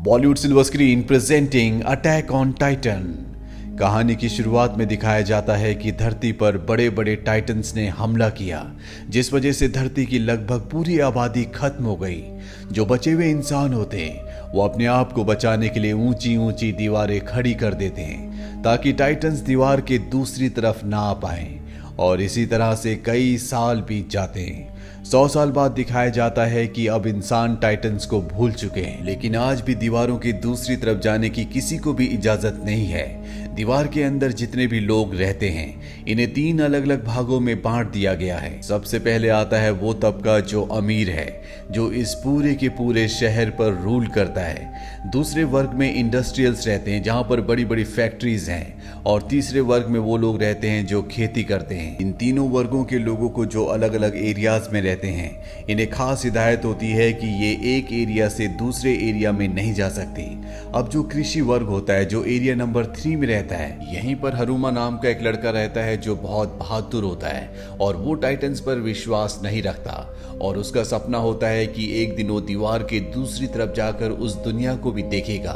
Bollywood silver screen presenting attack on Titan. कहानी की शुरुआत में दिखाया जाता है कि धरती पर बड़े बड़े टाइटन्स ने हमला किया, जिस वजह से धरती की लगभग पूरी आबादी खत्म हो गई। जो बचे हुए इंसान होते हैं वो अपने आप को बचाने के लिए ऊंची ऊंची दीवारें खड़ी कर देते हैं ताकि टाइटन्स दीवार के दूसरी तरफ ना आ पाए। और इसी तरह से कई साल बीत जाते हैं। 100 साल बाद दिखाया जाता है कि अब इंसान टाइटन्स को भूल चुके हैं, लेकिन आज भी दीवारों की दूसरी तरफ जाने की किसी को भी इजाजत नहीं है। दीवार के अंदर जितने भी लोग रहते हैं इन्हें 3 अलग अलग भागों में बांट दिया गया है। सबसे पहले आता है वो तबका जो अमीर है, जो इस पूरे के पूरे शहर पर रूल करता है। दूसरे वर्ग में इंडस्ट्रियल्स रहते हैं जहां पर बड़ी बड़ी फैक्ट्रीज हैं। और तीसरे वर्ग में वो लोग रहते हैं जो खेती करते हैं। इन तीनों वर्गों के लोगों को जो अलग अलग एरियाज में रहते हैं इन्हें खास हिदायत होती है कि ये एक एरिया से दूसरे एरिया में नहीं जा सकते। अब जो कृषि वर्ग होता है, जो एरिया नंबर 3 में रहता है, यहीं पर हरुमा नाम का एक लड़का रहता है जो बहुत बहादुर होता है और वो टाइटन्स पर विश्वास नहीं रखता। और उसका सपना होता है कि एक दिन वो दीवार के दूसरी तरफ जाकर उस दुनिया को भी देखेगा।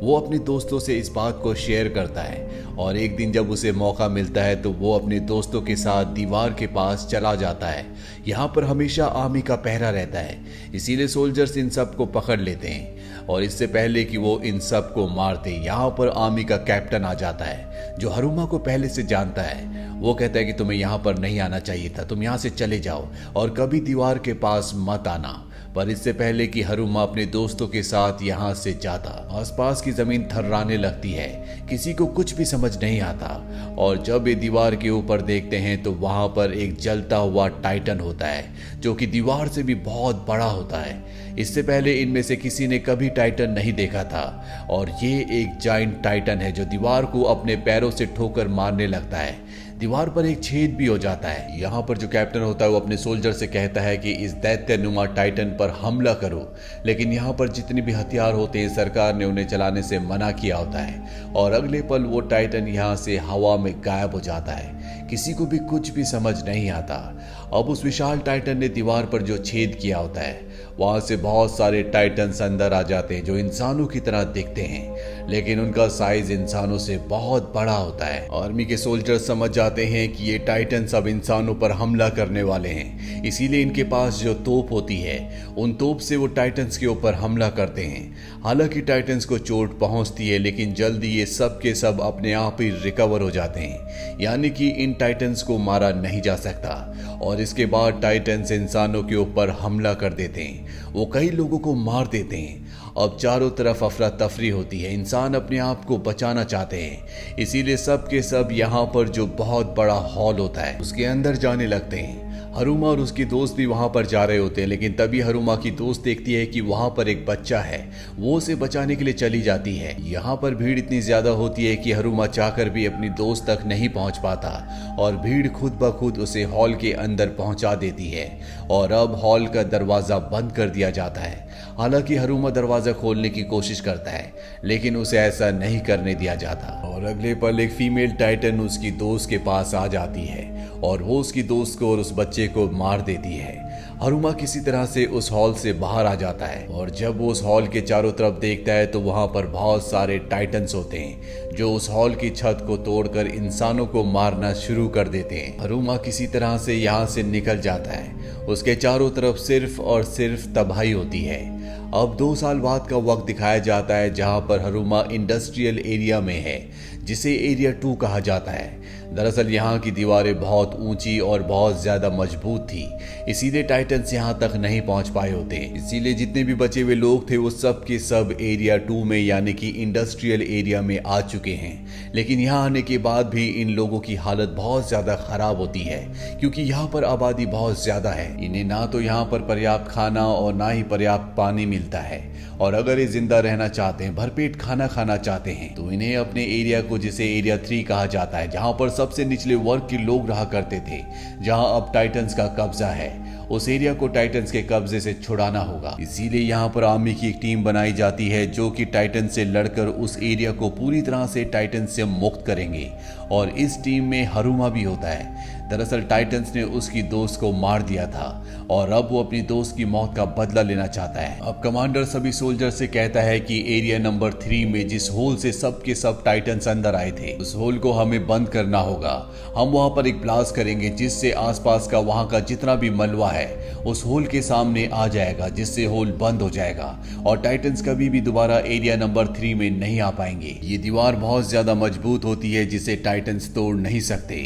वो अपने दोस्तों से इस बात को शेयर करता है और एक दिन जब उसे मौका मिलता है तो वो अपने दोस्तों के साथ दीवार के पास चला जाता है। यहाँ पर हमेशा आर्मी का पहरा रहता है, इसीलिए सोल्जर्स इन सब को पकड़ लेते हैं। और इससे पहले कि वो इन सब को मारते, यहाँ पर आर्मी का कैप्टन आ जाता है जो हरुमा को पहले से जानता है। वो कहता है कि तुम्हें यहाँ पर नहीं आना चाहिए था, तुम यहाँ से चले जाओ और कभी दीवार के पास मत आना। पर इससे पहले कि हरुमा अपने दोस्तों के साथ यहाँ से जाता, आसपास की जमीन थर्राने लगती है, किसी को कुछ भी समझ नहीं आता। और जब ये दीवार के ऊपर देखते हैं तो वहां पर एक जलता हुआ टाइटन होता है जो कि दीवार से भी बहुत बड़ा होता है। इससे पहले इनमें से किसी ने कभी टाइटन नहीं देखा था और ये एक जाइंट टाइटन है जो दीवार को अपने पैरों से ठोकर मारने लगता है। दीवार पर एक छेद भी हो जाता है। यहाँ पर जो कैप्टन होता है वो अपने सोल्जर से कहता है कि इस दैत्यनुमा टाइटन पर हमला करो, लेकिन यहाँ पर जितने भी हथियार होते हैं सरकार ने उन्हें चलाने से मना किया होता है। और अगले पल वो टाइटन यहाँ से हवा में गायब हो जाता है। किसी को भी कुछ भी समझ नहीं आता। अब उस विशाल टाइटन ने दीवार पर जो छेद किया होता है वहां से बहुत सारे टाइटन्स अंदर आ जाते हैं जो इंसानों की तरह दिखते हैं, लेकिन उनका साइज इंसानों से बहुत बड़ा होता है। आर्मी के सोल्जर्स समझ जाते हैं कि ये टाइटन्स अब इंसानों पर हमला करने वाले हैं, इसीलिए इनके पास जो तोप होती है उन तोप से वो टाइटन्स के ऊपर हमला करते हैं। हालांकि टाइटन्स को चोट पहुंचती है, लेकिन जल्दी ये सब के सब अपने आप ही रिकवर हो जाते हैं, यानी कि इन टाइटन्स को मारा नहीं जा सकता। और इसके बाद टाइटन्स इंसानों के ऊपर हमला कर देते हैं, वो कई लोगों को मार देते हैं। अब चारों तरफ अफरा तफरी होती है, इंसान अपने आप को बचाना चाहते हैं, इसीलिए सब के सब यहाँ पर जो बहुत बड़ा हॉल होता है उसके अंदर जाने लगते हैं। हरुमा और उसकी दोस्त भी वहां पर जा रहे होते हैं, लेकिन तभी हरुमा की दोस्त देखती है कि वहां पर एक बच्चा है। वो उसे बचाने के लिए चली जाती है। यहाँ पर भीड़ इतनी ज्यादा होती है कि हरुमा चाहकर भी अपनी दोस्त तक नहीं पहुंच पाता और भीड़ खुद ब खुद उसे हॉल के अंदर पहुंचा देती है। और अब हॉल का दरवाजा बंद कर दिया जाता है। हालांकि हरुमा दरवाजा खोलने की कोशिश करता है, लेकिन उसे ऐसा नहीं करने दिया जाता। और अगले पल एक फीमेल टाइटन उसकी दोस्त के पास आ जाती है और वो उसकी दोस्त को और उस बच्चे को मार देती है। हरुमा किसी तरह से उस हॉल से बाहर आ जाता है और जब वो उस हॉल के चारों तरफ देखता है तो वहां पर बहुत सारे टाइटन्स होते हैं जो उस हॉल की छत को तोड़कर इंसानों को मारना शुरू कर देते हैं। हरुमा किसी तरह से यहाँ से निकल जाता है। उसके चारों तरफ सिर्फ और सिर्फ तबाही होती है। अब 2 साल बाद का वक्त दिखाया जाता है जहां पर हरुमा इंडस्ट्रियल एरिया में है, जिसे एरिया 2 कहा जाता है। दरअसल यहाँ की दीवारें बहुत ऊंची और बहुत ज्यादा मजबूत थी, इसीलिए टाइटन्स यहाँ तक नहीं पहुंच पाए होते। इसीलिए जितने भी बचे हुए लोग थे वो सब के सब एरिया 2 में यानी कि इंडस्ट्रियल एरिया में आ चुके हैं। लेकिन यहाँ आने के बाद भी इन लोगों की हालत बहुत ज्यादा खराब होती है, क्योंकि यहाँ पर आबादी बहुत ज्यादा है। इन्हें ना तो यहाँ पर पर्याप्त खाना और ना ही पर्याप्त पानी मिलता है। और अगर ये जिंदा रहना चाहते हैं, भरपेट खाना खाना चाहते हैं, तो इन्हें अपने एरिया को, जिसे एरिया 3 कहा जाता है, जहां पर सबसे निचले वर्ग के लोग रहा करते थे, जहां अब टाइटन्स का कब्जा है, उस एरिया को टाइटन्स के कब्जे से छुड़ाना होगा। इसीलिए यहाँ पर आर्मी की एक टीम बनाई जाती है जो कि टाइटन से लड़कर उस एरिया को पूरी तरह से टाइटन से मुक्त करेंगे। और इस टीम में हरुमा भी होता है। दरअसल टाइटन्स ने उसकी दोस्त को मार दिया था और अब वो अपनी दोस्त की मौत का बदला लेना चाहता है। अब कमांडर सभी सोल्जर से कहता है कि एरिया नंबर 3 में जिस होल से सब के सब टाइटन्स अंदर आए थे, उस होल को हमें बंद करना होगा। हम वहां पर एक ब्लास्ट करेंगे जिससे आसपास का वहां का जितना भी मलबा है उस होल के सामने आ जाएगा, जिससे होल बंद हो जाएगा और टाइटन्स कभी भी दोबारा एरिया नंबर 3 में नहीं आ पाएंगे। ये दीवार बहुत ज्यादा मजबूत होती है जिसे टाइटन्स तोड़ नहीं सकते।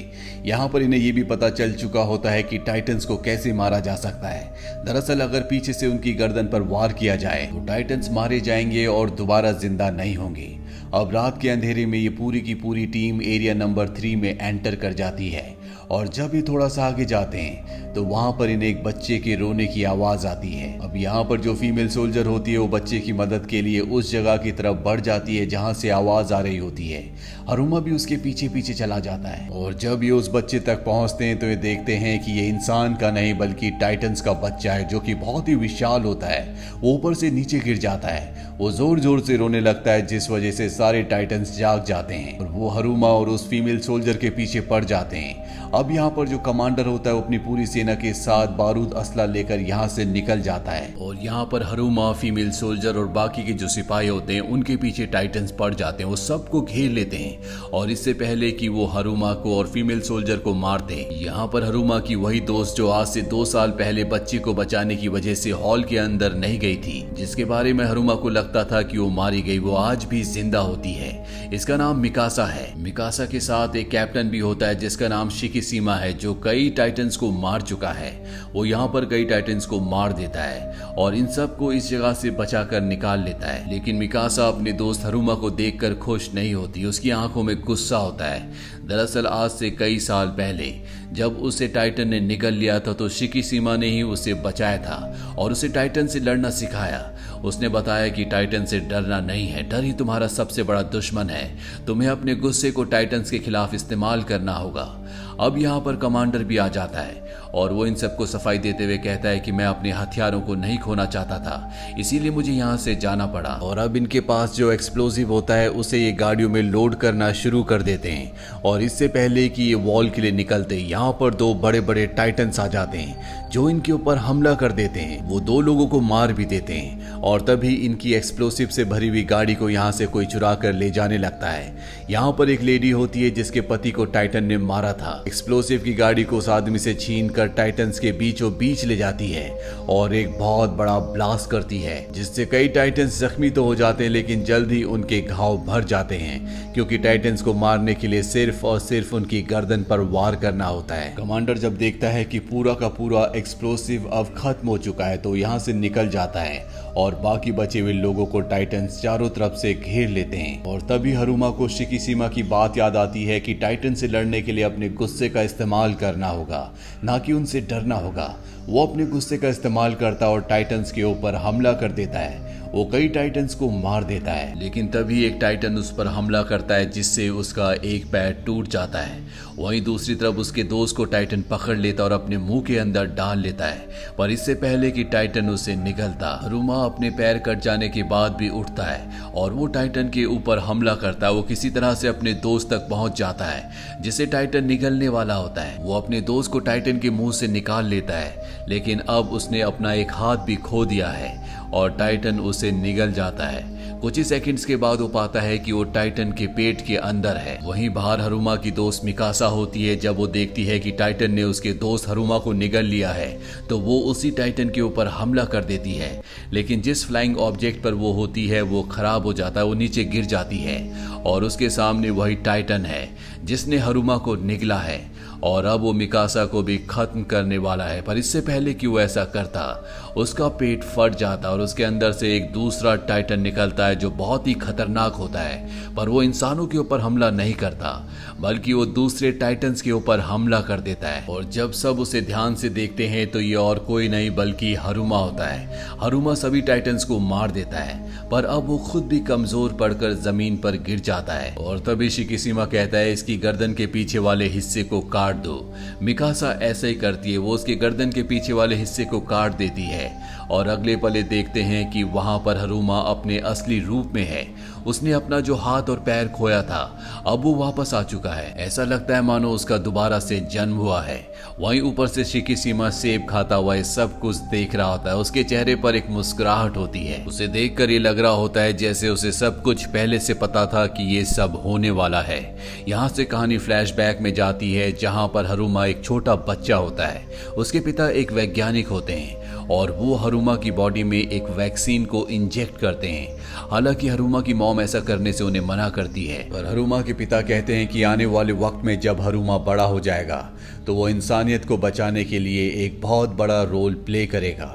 यहाँ पर इन्हें ये भी पता चल चुका होता है कि टाइटन्स को कैसे मारा जा सकता है। दरअसल अगर पीछे से उनकी गर्दन पर वार किया जाए तो टाइटन्स मारे जाएंगे और दोबारा जिंदा नहीं होंगे। अब रात के अंधेरे में ये पूरी की पूरी टीम एरिया नंबर 3 में एंटर कर जाती है और जब ये थोड़ा सा आगे जाते हैं तो वहां पर इन्हें एक बच्चे के रोने की आवाज आती है। अब यहाँ पर जो फीमेल सोल्जर होती है वो बच्चे की मदद के लिए उस जगह की तरफ बढ़ जाती है जहां से आवाज आ रही होती है। हरुमा भी उसके पीछे पीछे चला जाता है और जब ये उस बच्चे तक पहुंचते हैं तो ये देखते हैं कि ये इंसान का नहीं बल्कि टाइटन्स का बच्चा है जो कि बहुत ही विशाल होता है। वो ऊपर से नीचे गिर जाता है, वो जोर जोर से रोने लगता है जिस वजह से सारे टाइटन्स जाग जाते हैं और वो हरुमा और उस फीमेल सोल्जर के पीछे पड़ जाते हैं। अब यहाँ पर जो कमांडर होता है वो अपनी पूरी सेना के साथ बारूद असला लेकर यहाँ से निकल जाता है और यहाँ पर हरुमा, फीमेल सोल्जर और बाकी के जो सिपाही होते हैं उनके पीछे टाइटन्स पड़ जाते हैं। वो सबको घेर लेते हैं और इससे पहले कि वो हरुमा को और फीमेल सोल्जर को मारते हैं, यहाँ पर हरुमा की वही दोस्त जो आज से 2 साल पहले बच्ची को बचाने की वजह से हॉल के अंदर नहीं गई थी, जिसके बारे में हरुमा को लगता था कि वो मारी गई, वो आज भी जिंदा होती है। इसका नाम मिकासा है। मिकासा के साथ एक कैप्टन भी होता है जिसका नाम शिकिसीमा है जो कई टाइटन्स को मार चुका है। वो यहाँ पर कई टाइटन्स को मार देता है और इन सब को इस जगह से बचाकर निकाल लेता है। लेकिन मिकासा अपने दोस्त हरुमा को देखकर खुश नहीं होती, उसकी आंखों में गुस्सा होता है। दरअसल आज से कई साल पहले जब उसे टाइटन ने निगल लिया था तो शिकिसीमा ने ही उसे बचाया था और उसे टाइटन से लड़ना सिखाया। उसने बताया कि टाइटन से डरना नहीं है, डर ही तुम्हारा सबसे बड़ा दुश्मन है। तुम्हें अपने गुस्से को टाइटन्स के खिलाफ इस्तेमाल करना होगा। अब यहाँ पर कमांडर भी आ जाता है और वो इन सबको सफाई देते हुए कहता है कि मैं अपने हथियारों को नहीं खोना चाहता था, इसीलिए मुझे यहाँ से जाना पड़ा। और अब इनके पास जो एक्सप्लोजिव होता है उसे ये गाड़ियों में लोड करना शुरू कर देते हैं और इससे पहले कि ये वॉल के लिए निकलते यहाँ पर 2 बड़े बड़े टाइटन्स आ जाते हैं जो इनके ऊपर हमला कर देते हैं। वो 2 लोगों को मार भी देते हैं और तभी इनकी एक्सप्लोसिव से भरी हुई गाड़ी को यहाँ से कोई चुरा कर ले जाने लगता है। यहाँ पर एक लेडी होती है जिसके पति को टाइटन ने मारा था। एक्सप्लोसिव की गाड़ी को उस आदमी से छीन कर टाइटन्स के बीचों बीच ले जाती है और एक बहुत बड़ा ब्लास्ट करती है जिससे कई टाइटन्स जख्मी तो हो जाते हैं लेकिन जल्द ही उनके घाव भर जाते हैं क्योंकि टाइटन्स को मारने के लिए सिर्फ और सिर्फ उनकी गर्दन पर वार करना होता है। कमांडर जब देखता है कि पूरा का पूरा एक्सप्लोसिव अब खत्म हो चुका है तो यहाँ से निकल जाता है और बाकी बचे हुए लोगों को टाइटन्स चारों तरफ से घेर लेते हैं। और तभी हरुमा को शिकिसीमा की बात याद आती है कि टाइटन से लड़ने के लिए अपने गुस्से का इस्तेमाल करना होगा, ना कि उनसे डरना होगा। वो अपने गुस्से का इस्तेमाल करता और टाइटन्स के ऊपर हमला कर देता है। वो कई टाइटन्स को मार देता है लेकिन तभी एक टाइटन उस पर हमला करता है जिससे उसका एक पैर टूट जाता है। वहीं दूसरी तरफ उसके दोस्त को टाइटन पकड़ लेता और अपने मुंह के अंदर डाल लेता है, पर इससे पहले कि टाइटन उसे निगलता हरुमा अपने पैर कट जाने के बाद भी उठता है और वो टाइटन के ऊपर हमला करता है। वो किसी तरह से अपने दोस्त तक पहुंच जाता है जिसे टाइटन निगलने वाला होता है। वो अपने दोस्त को टाइटन के मुंह से निकाल लेता है लेकिन अब उसने अपना एक हाथ भी खो दिया है और टाइटन उसे निगल जाता है। कुछ ही सेकंड्स के बाद वो पाता है कि वो टाइटन के पेट के अंदर है। वहीं बाहर हरुमा की दोस्त मिकासा होती है। जब वो देखती है कि टाइटन ने उसके दोस्त हरुमा को निगल लिया है तो वो उसी टाइटन के ऊपर हमला कर देती है लेकिन जिस फ्लाइंग ऑब्जेक्ट पर वो होती है वो खराब हो जाता है, वो नीचे गिर जाती है और उसके सामने वही टाइटन है जिसने हरुमा को निगला है और अब वो मिकासा को भी खत्म करने वाला है। पर इससे पहले कि वो ऐसा करता उसका पेट फट जाता और उसके अंदर से एक दूसरा टाइटन निकलता है जो बहुत ही खतरनाक होता है। पर वो इंसानों के ऊपर हमला नहीं करता बल्कि वो दूसरे टाइटन्स के ऊपर हमला कर देता है। और जब सब उसे ध्यान से देखते हैं तो ये और कोई नहीं बल्कि हरुमा होता है। हरुमा सभी टाइटन्स को मार देता है पर अब वो खुद भी कमजोर पड़कर जमीन पर गिर जाता है और तभी शिकिसीमा कहता है इसकी गर्दन के पीछे वाले हिस्से को काट दो। मिकासा ऐसा ही करती है, वो उसके गर्दन के पीछे वाले हिस्से को काट देती है और अगले पले देखते हैं कि वहां पर हरुमा अपने असली रूप में है। उसने अपना जो हाथ और पैर खोया था अब वो वापस आ चुका है। ऐसा लगता है मानो उसका दोबारा से जन्म हुआ है। वहीं ऊपर से शिकिशिमा सेब खाता हुआ सब कुछ देख रहा होता है। उसके चेहरे पर एक मुस्कुराहट होती है। उसे देखकर ये लग रहा होता है जैसे उसे सब कुछ पहले से पता था कि ये सब होने वाला है। यहाँ से कहानी फ्लैशबैक में जाती है जहाँ पर हरुमा एक छोटा बच्चा होता है। उसके पिता एक वैज्ञानिक होते हैं और वो हरुमा की बॉडी में एक वैक्सीन को इंजेक्ट करते हैं। हालांकि हरुमा की मॉम ऐसा करने से उन्हें मना करती है, पर हरुमा के पिता कहते हैं कि आने वाले वक्त में जब हरुमा बड़ा हो जाएगा तो वो इंसानियत को बचाने के लिए एक बहुत बड़ा रोल प्ले करेगा।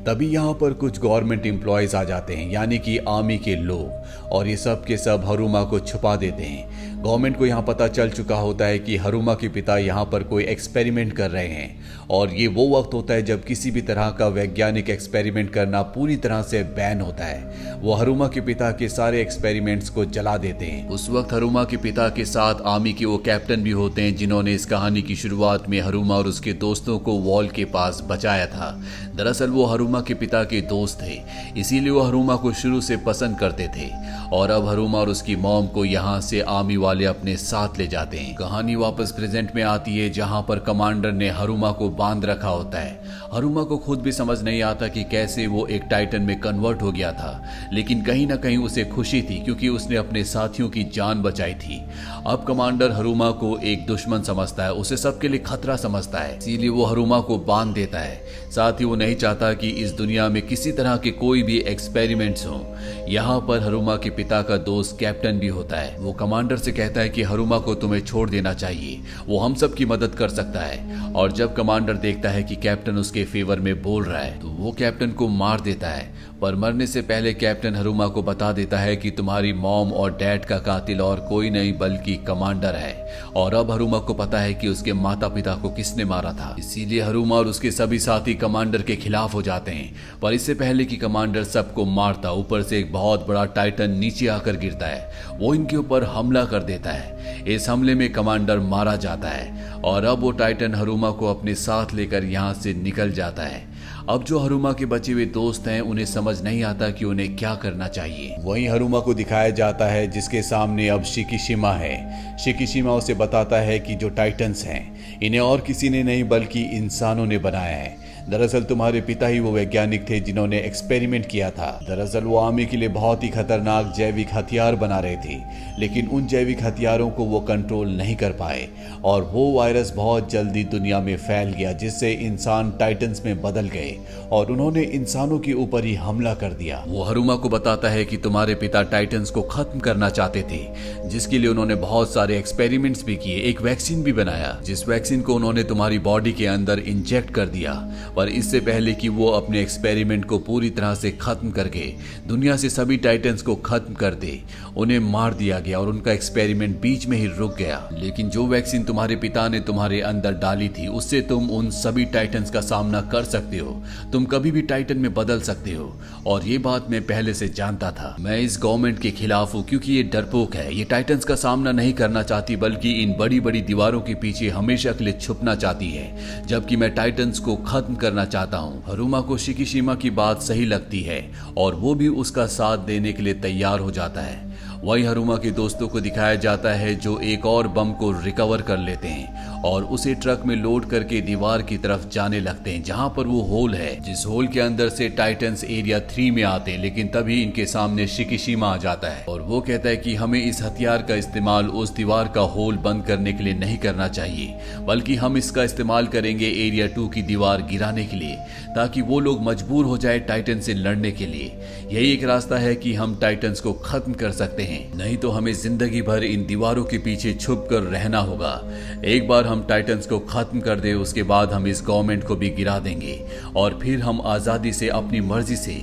तभी यहाँ पर कुछ गवर्नमेंट एम्प्लॉयज आ जाते हैं, यानी कि आर्मी के लोग, और ये सब के सब हरुमा को छुपा देते हैं। गवर्नमेंट को यहाँ पता चल चुका होता है कि हरुमा के पिता यहाँ पर कोई एक्सपेरिमेंट कर रहे हैं, और ये वो वक्त होता है जब किसी भी तरह का वैज्ञानिक एक्सपेरिमेंट करना पूरी तरह से बैन होता है। वो हरुमा के पिता के सारे एक्सपेरिमेंट्स को जला देते हैं। उस वक्त हरुमा के पिता के साथ आर्मी के वो कैप्टन भी होते हैं जिन्होंने इस कहानी की शुरुआत में हरुमा और उसके दोस्तों को वॉल के पास बचाया था। दरअसल वो हरुमा के पिता के दोस्त थे, इसीलिए वो हरुमा को शुरू से पसंद करते थे, और अब हरुमा और उसकी मॉम को यहाँ से आर्मी वाले अपने साथ ले जाते हैं। कहानी वापस प्रेजेंट में आती है जहाँ पर कमांडर ने हरुमा को बांध रखा होता है। हरुमा को खुद भी समझ नहीं आता कि कैसे वो एक टाइटन में कन्वर्ट हो गया था, लेकिन कहीं ना कहीं उसे खुशी थी क्योंकि उसने अपने साथियों की जान बचाई थी। अब कमांडर हरुमा को एक दुश्मन समझता है, उसे सबके लिए खतरा समझता है, इसीलिए वो हरुमा को बांध देता है। साथ ही वो नहीं चाहता कि इस दुनिया में किसी तरह के कोई भी एक्सपेरिमेंट्स हो। यहाँ पर हरुमा के पिता का दोस्त कैप्टन भी होता है। वो कमांडर से कहता है कि हरुमा को तुम्हें छोड़ देना चाहिए, वो हम सब की मदद कर सकता है। और जब कमांडर देखता है कि कैप्टन उसके फेवर में बोल रहा है तो वो कैप्टन को मार देता है, पर मरने से पहले कैप्टन हरुमा को बता देता है कि तुम्हारी मॉम और डैड का कातिल और कोई नहीं बल्कि कमांडर है। और अब हरुमा को पता है कि उसके माता पिता को किसने मारा था, इसीलिए हरुमा और उसके सभी साथी कमांडर के खिलाफ हो जाते हैं। पर इससे पहले कि कमांडर सबको मारता, ऊपर से एक बहुत बड़ा टाइटन नीचे आकर गिरता है। वो इनके ऊपर हमला कर देता है। इस हमले में कमांडर मारा जाता है और अब वो टाइटन हरुमा को अपने साथ लेकर यहाँ से निकल जाता है। अब जो हरुमा के बचे हुए दोस्त हैं उन्हें समझ नहीं आता कि उन्हें क्या करना चाहिए। वहीं हरुमा को दिखाया जाता है जिसके सामने अब शिकिशिमा है। शिकिशिमा उसे बताता है कि जो टाइटन्स हैं इन्हें और किसी ने नहीं बल्कि इंसानों ने बनाया है। दरअसल तुम्हारे पिता ही वो वैज्ञानिक थे जिन्होंने एक्सपेरिमेंट किया था। दरअसल वो आर्मी के लिए बहुत ही खतरनाक जैविक हथियार बना रहे थे, लेकिन उन जैविक हथियारों को वो कंट्रोल नहीं कर पाए और वो वायरस बहुत जल्दी दुनिया में फैल गया, जिससे इंसान टाइटन्स में बदल गए और उन्होंने इंसानों के ऊपर ही हमला कर दिया। वो हरुमा को बताता है कि तुम्हारे पिता टाइटन्स को खत्म करना चाहते थे, जिसके लिए उन्होंने बहुत सारे एक्सपेरिमेंट्स भी किए, एक वैक्सीन भी बनाया, जिस वैक्सीन को उन्होंने तुम्हारी बॉडी के अंदर इंजेक्ट कर दिया। पर इससे पहले कि वो अपने एक्सपेरिमेंट को पूरी तरह से खत्म करके दुनिया से सभी टाइटन्स को खत्म कर दे, उन्हें मार दिया गया और उनका एक्सपेरिमेंट बीच में ही रुक गया। लेकिन जो वैक्सीन तुम्हारे पिता ने तुम्हारे अंदर डाली थी उससे तुम उन सभी टाइटन्स का सामना कर सकते हो, तुम कभी भी टाइटन में बदल सकते हो। और ये बात मैं पहले से जानता था। मैं इस गवर्नमेंट के खिलाफ हूँ क्योंकि ये डरपोक है, ये टाइटन्स का सामना नहीं करना चाहती बल्कि इन बड़ी बड़ी दीवारों के पीछे हमेशा के लिए छुपना चाहती है, जबकि मैं टाइटन्स को खत्म करना चाहता हूँ। हरुमा को शिकिशिमा की बात सही लगती है और वो भी उसका साथ देने के लिए तैयार हो जाता है। वहीं हरुमा के दोस्तों को दिखाया जाता है जो एक और बम को रिकवर कर लेते हैं और उसे ट्रक में लोड करके दीवार की तरफ जाने लगते हैं जहां पर वो होल है, जिस होल के अंदर से टाइटन्स एरिया 3 में आते हैं। लेकिन तभी इनके सामने शिकिशिमा आ जाता है और वो कहता है कि हमें इस हथियार का इस्तेमाल उस दीवार का होल बंद करने के लिए नहीं करना चाहिए, बल्कि हम इसका इस्तेमाल करेंगे एरिया 2 की दीवार गिराने के लिए, ताकि वो लोग मजबूर हो जाए टाइटन से लड़ने के लिए। यही एक रास्ता है कि हम टाइटन्स को खत्म कर सकते हैं, नहीं तो हमें जिंदगी भर इन दीवारों के पीछे छुप कर रहना होगा। एक बार हम टाइटन्स को खत्म कर दे उसके बाद हम इस गवर्नमेंट को भी गिरा देंगे और फिर हम आजादी से अपनी मर्जी से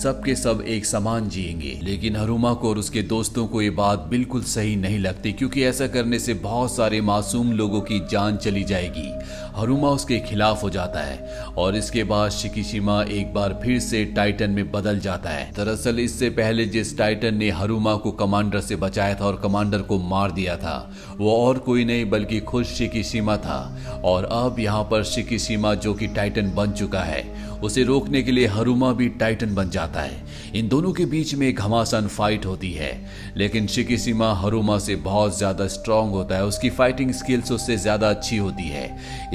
सबके सब एक समान जिएंगे। लेकिन हरुमा को और उसके दोस्तों को ये बात बिल्कुल सही नहीं लगती क्योंकि ऐसा करने से बहुत सारे मासूम लोगों की जान चली जाएगी। हरुमा उसके खिलाफ हो जाता है और इसके बाद शिकिशिमा एक बार फिर से टाइटन में बदल जाता है। दरअसल इससे पहले जिस टाइटन ने हरुमा को कमांडर से बचाया था और कमांडर को मार दिया था वो और कोई नहीं बल्कि खुद शिकिशिमा था। और अब यहाँ पर शिकिशिमा जो कि टाइटन बन चुका है उसे रोकने के लिए हरुमा भी टाइटन बन जाता है। इन दोनों के बीच में एक घमासान फाइट होती है, लेकिन शिकिशिमा हरुमा से बहुत ज्यादा स्ट्रांग होता है। उसकी फाइटिंग स्किल्स उससे ज्यादा अच्छी होती है,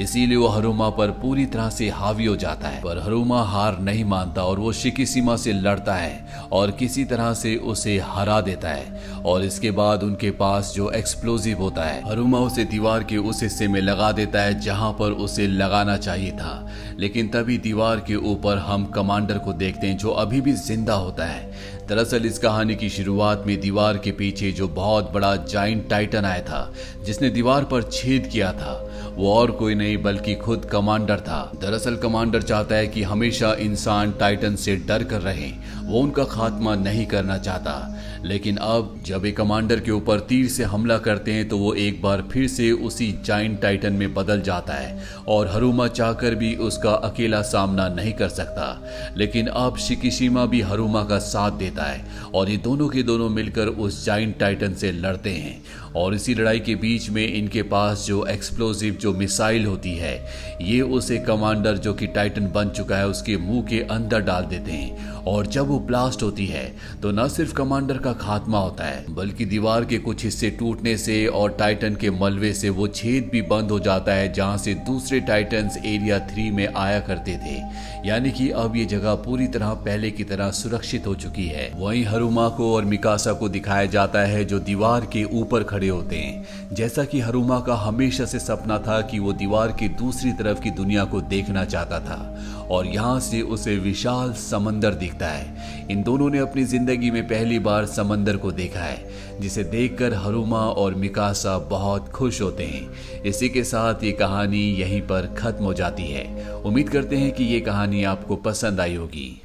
इसीलिए वो हरुमा पर पूरी तरह से हावी हो जाता है। पर हरुमा हार नहीं मानता और वो शिकिशिमा से लड़ता है और किसी तरह से उसे हरा देता है। और इसके बाद उनके पास जो एक्सप्लोजिव होता है, हरुमा उसे दीवार के उस हिस्से में लगा देता है जहां पर उसे लगाना चाहिए था। लेकिन तभी दीवार के ऊपर हम कमांडर को देखते हैं जो अभी भी जिंदा होता है। दरअसल इस कहानी की शुरुआत में दीवार के पीछे जो बहुत बड़ा जाइंट टाइटन आया था जिसने दीवार पर छेद किया था, वो और कोई नहीं बल्कि खुद कमांडर था। दरअसल कमांडर चाहता है कि हमेशा इंसान टाइटन से डर कर रहे, वो उनका खात्मा नहीं करना चाहता। लेकिन अब जब एक कमांडर के ऊपर तीर से हमला करते हैं तो वो एक बार फिर से उसी जाइंट टाइटन में बदल जाता है और हरुमा चाहकर भी उसका अकेला सामना नहीं कर सकता। लेकिन अब शिकिशिमा भी हरुमा का साथ देता है और ये दोनों के दोनों मिलकर उस जाइंट टाइटन से लड़ते हैं। और इसी लड़ाई के बीच में इनके पास जो एक्सप्लोजिव जो मिसाइल होती है, ये उसे कमांडर जो कि टाइटन बन चुका है उसके मुंह के अंदर डाल देते हैं। और जब वो ब्लास्ट होती है तो न सिर्फ कमांडर का खात्मा होता है बल्कि दीवार के कुछ हिस्से टूटने से और टाइटन के मलबे से वो छेद भी बंद हो जाता है जहां से दूसरे टाइटन्स एरिया 3 में आया करते थे। यानी कि अब ये जगह पूरी तरह पहले की तरह सुरक्षित हो चुकी है। वहीं हरुमा को और मिकासा को दिखाया जाता है जो दीवार के ऊपर खड़े होते हैं। जैसा कि हरुमा का हमेशा से सपना था कि वो दीवार की दूसरी तरफ की दुनिया को देखना चाहता था और यहाँ से उसे विशाल समंदर दिखता है। इन दोनों ने अपनी जिंदगी में पहली बार समंदर को देखा है, जिसे देखकर हरुमा और मिकासा बहुत खुश होते हैं। इसी के साथ ये कहानी यहीं पर खत्म हो जाती है। उम्मीद करते हैं कि ये कहानी आपको पसंद आई होगी।